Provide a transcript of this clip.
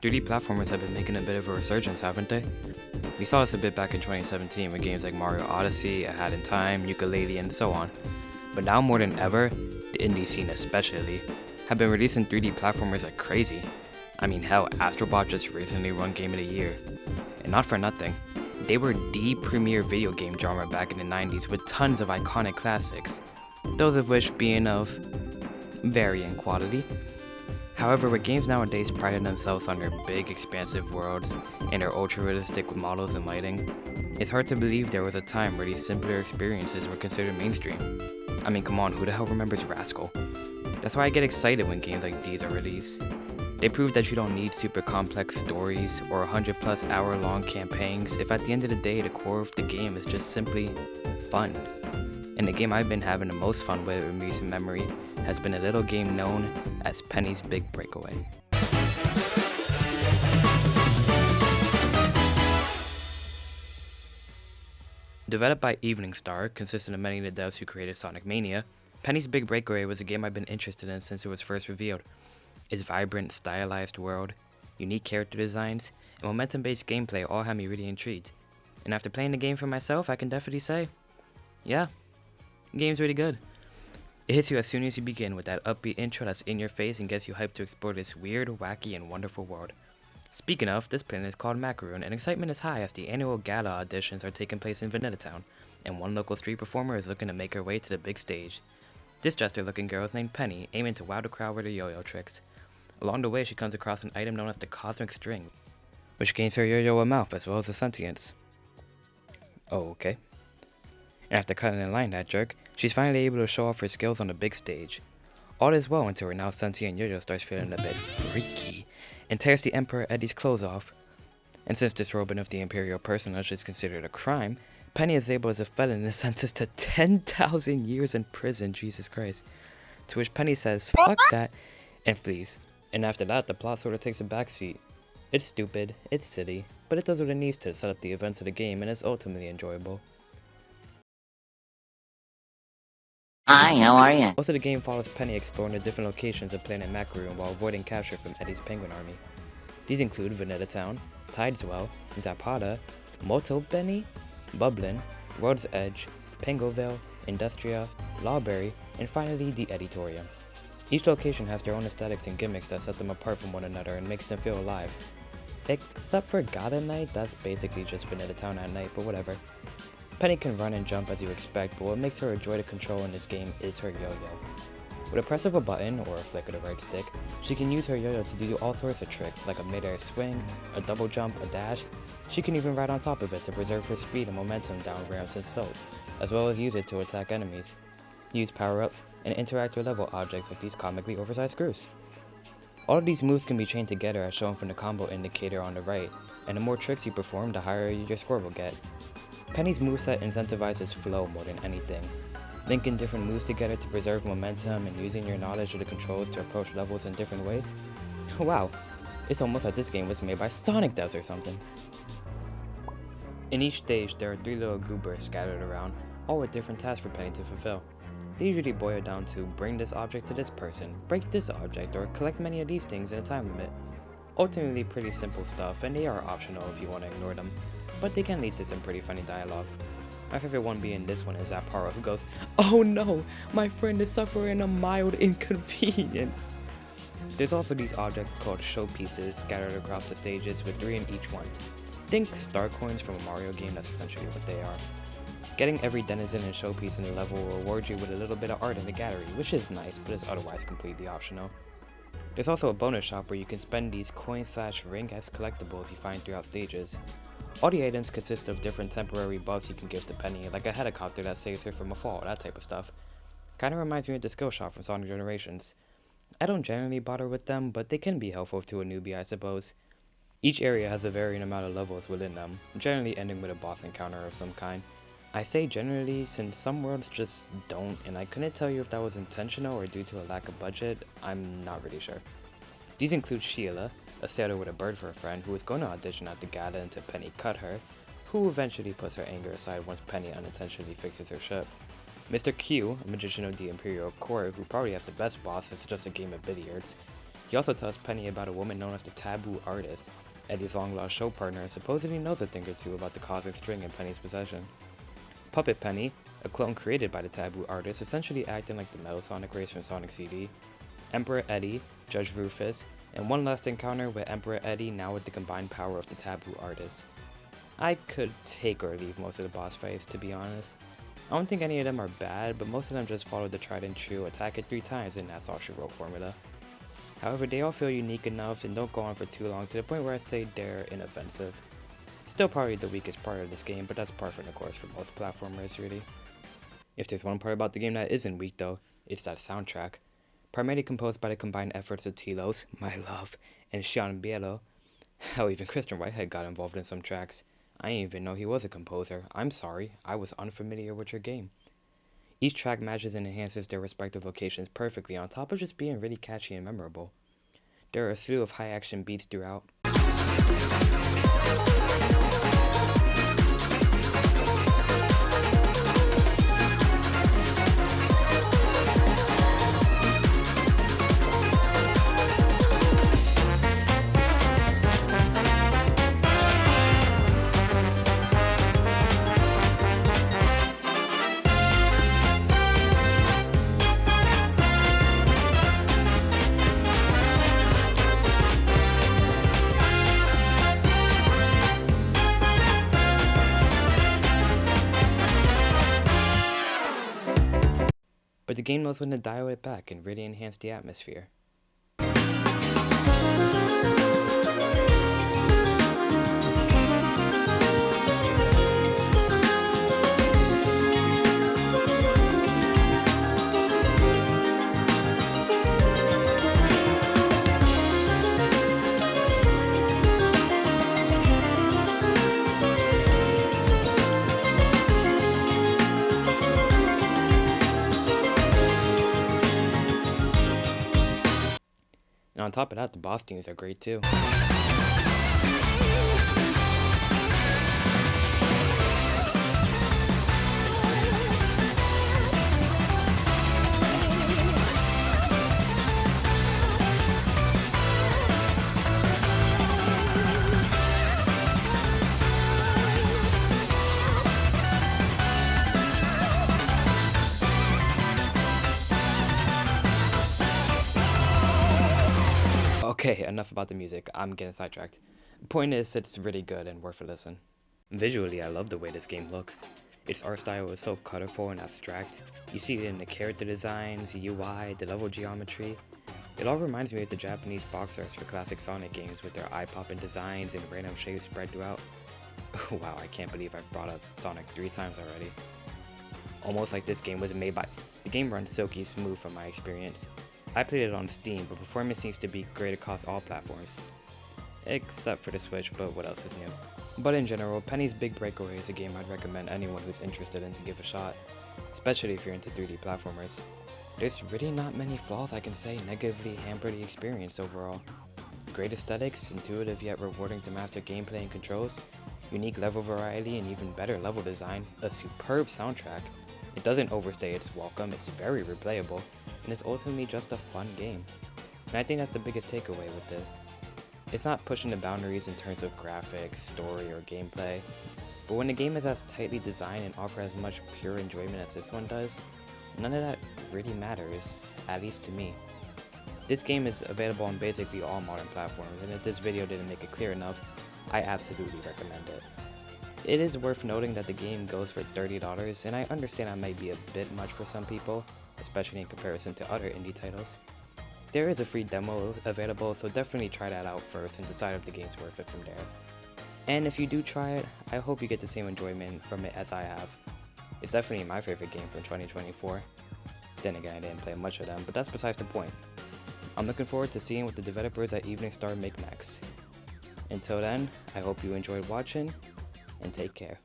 3D platformers have been making a bit of a resurgence, haven't they? We saw this a bit back in 2017 with games like Mario Odyssey, A Hat in Time, Yooka-Laylee, and so on. But now more than ever, the indie scene especially, have been releasing 3D platformers like crazy. I mean hell, Astrobot just recently won Game of the Year. And not for nothing, they were the premier video game genre back in the 90s with tons of iconic classics, those of which being of varying quality. However, with games nowadays priding themselves on their big, expansive worlds and their ultra-realistic models and lighting, it's hard to believe there was a time where these simpler experiences were considered mainstream. I mean, come on, who the hell remembers Rascal? That's why I get excited when games like these are released. They prove that you don't need super complex stories or 100+ hour-long campaigns if at the end of the day the core of the game is just simply fun. And the game I've been having the most fun with in recent memory has been a little game known as Penny's Big Breakaway. Developed by Evening Star, consisting of many of the devs who created Sonic Mania, Penny's Big Breakaway was a game I've been interested in since it was first revealed. Its vibrant, stylized world, unique character designs, and momentum-based gameplay all had me really intrigued. And after playing the game for myself, I can definitely say, yeah, the game's really good. It hits you as soon as you begin with that upbeat intro that's in your face and gets you hyped to explore this weird, wacky, and wonderful world. Speaking of, this planet is called Macaroon, and excitement is high as the annual gala auditions are taking place in Vanilla Town, and one local street performer is looking to make her way to the big stage. This jester-looking girl is named Penny, aiming to wow the crowd with her yo-yo tricks. Along the way, she comes across an item known as the Cosmic String, which gains her yo-yo a mouth as well as a sentience. Oh, okay. And after cutting in line that jerk, she's finally able to show off her skills on the big stage. All is well until her now sentient yo-yo starts feeling a bit freaky and tears the Emperor Eddie's clothes off. And since disrobing of the Imperial personage is considered a crime, Penny is able as a felon and sentenced to 10,000 years in prison, Jesus Christ. To which Penny says, fuck that, and flees. And after that, the plot sort of takes a backseat. It's stupid, it's silly, but it does what it needs to set up the events of the game and is ultimately enjoyable. Hi, how are you? Most of the game follows Penny exploring the different locations of planet Macaroon while avoiding capture from Eddie's penguin army. These include Vanilla Town, Tideswell, Zapata, Moto Benny, Bublin, World's Edge, Pengoville, Industria, Lawberry, and finally the Editorium. Each location has their own aesthetics and gimmicks that set them apart from one another and makes them feel alive. Except for God at Night, that's basically just Vanilla Town at night, but whatever. Penny can run and jump as you expect, but what makes her a joy to control in this game is her yo-yo. With a press of a button, or a flick of the right stick, she can use her yo-yo to do all sorts of tricks, like a mid-air swing, a double jump, a dash. She can even ride on top of it to preserve her speed and momentum down ramps and slopes, as well as use it to attack enemies, use power-ups, and interact with level objects like these comically oversized screws. All of these moves can be chained together as shown from the combo indicator on the right, and the more tricks you perform, the higher your score will get. Penny's moveset incentivizes flow more than anything, linking different moves together to preserve momentum and using your knowledge of the controls to approach levels in different ways. Wow, it's almost like this game was made by Sonic devs or something. In each stage, there are 3 little goobers scattered around, all with different tasks for Penny to fulfill. They usually boil down to bring this object to this person, break this object, or collect many of these things in a time limit. Ultimately pretty simple stuff, and they are optional if you want to ignore them, but they can lead to some pretty funny dialogue. My favorite one being this one is Zapara, who goes, "Oh no, my friend is suffering a mild inconvenience." There's also these objects called showpieces scattered across the stages with 3 in each one. Think star coins from a Mario game, that's essentially what they are. Getting every denizen and showpiece in the level will reward you with a little bit of art in the gallery, which is nice, but is otherwise completely optional. There's also a bonus shop where you can spend these coin/ring-esque collectibles you find throughout stages. All the items consist of different temporary buffs you can give to Penny, like a helicopter that saves her from a fall, that type of stuff. Kinda reminds me of the skill shop from Sonic Generations. I don't generally bother with them, but they can be helpful to a newbie, I suppose. Each area has a varying amount of levels within them, generally ending with a boss encounter of some kind. I say generally since some worlds just don't, and I couldn't tell you if that was intentional or due to a lack of budget. I'm not really sure. These include Sheila, a sailor with a bird for a friend who is going to audition at the gala until Penny cut her, who eventually puts her anger aside once Penny unintentionally fixes her ship. Mr. Q, a magician of the Imperial Court who probably has the best boss, it's just a game of billiards. He also tells Penny about a woman known as the Taboo Artist. Eddie's long-lost show partner supposedly knows a thing or two about the cosmic string in Penny's possession. Puppet Penny, a clone created by the Taboo Artist, essentially acting like the Metal Sonic race from Sonic CD. Emperor Eddie, Judge Rufus, and one last encounter with Emperor Eddie, now with the combined power of the Taboo Artist. I could take or leave most of the boss fights, to be honest. I don't think any of them are bad, but most of them just follow the tried and true attack it 3 times and that's all she wrote formula. However, they all feel unique enough and don't go on for too long to the point where I say they're inoffensive. Still probably the weakest part of this game, but that's par for the course for most platformers really. If there's one part about the game that isn't weak though, it's that soundtrack. Primarily composed by the combined efforts of Tilos, My Love, and Sean Bielo. Hell, even Christian Whitehead got involved in some tracks. I didn't even know he was a composer. I'm sorry, I was unfamiliar with your game. Each track matches and enhances their respective locations perfectly on top of just being really catchy and memorable. There are a slew of high action beats throughout. But the game knows when to dial it back and really enhance the atmosphere. And on top of that, the boss themes are great too. Okay, enough about the music, I'm getting sidetracked. Point is, it's really good and worth a listen. Visually, I love the way this game looks. Its art style is so colorful and abstract. You see it in the character designs, the UI, the level geometry. It all reminds me of the Japanese box arts for classic Sonic games with their eye-popping designs and random shapes spread throughout. Wow, I can't believe I've brought up Sonic 3 times already. Almost like this game was made by... The game runs silky smooth from my experience. I played it on Steam, but performance seems to be great across all platforms. Except for the Switch, but what else is new? But in general, Penny's Big Breakaway is a game I'd recommend anyone who's interested in to give a shot, especially if you're into 3D platformers. There's really not many flaws I can say negatively hamper the experience overall. Great aesthetics, intuitive yet rewarding to master gameplay and controls, unique level variety and even better level design, a superb soundtrack. It doesn't overstay its welcome, it's very replayable, and it's ultimately just a fun game. And I think that's the biggest takeaway with this. It's not pushing the boundaries in terms of graphics, story, or gameplay, but when the game is as tightly designed and offers as much pure enjoyment as this one does, none of that really matters, at least to me. This game is available on basically all modern platforms, and if this video didn't make it clear enough, I absolutely recommend it. It is worth noting that the game goes for $30, and I understand that might be a bit much for some people, especially in comparison to other indie titles. There is a free demo available, so definitely try that out first and decide if the game's worth it from there. And if you do try it, I hope you get the same enjoyment from it as I have. It's definitely my favorite game from 2024. Then again, I didn't play much of them, but that's besides the point. I'm looking forward to seeing what the developers at Evening Star make next. Until then, I hope you enjoyed watching, and take care.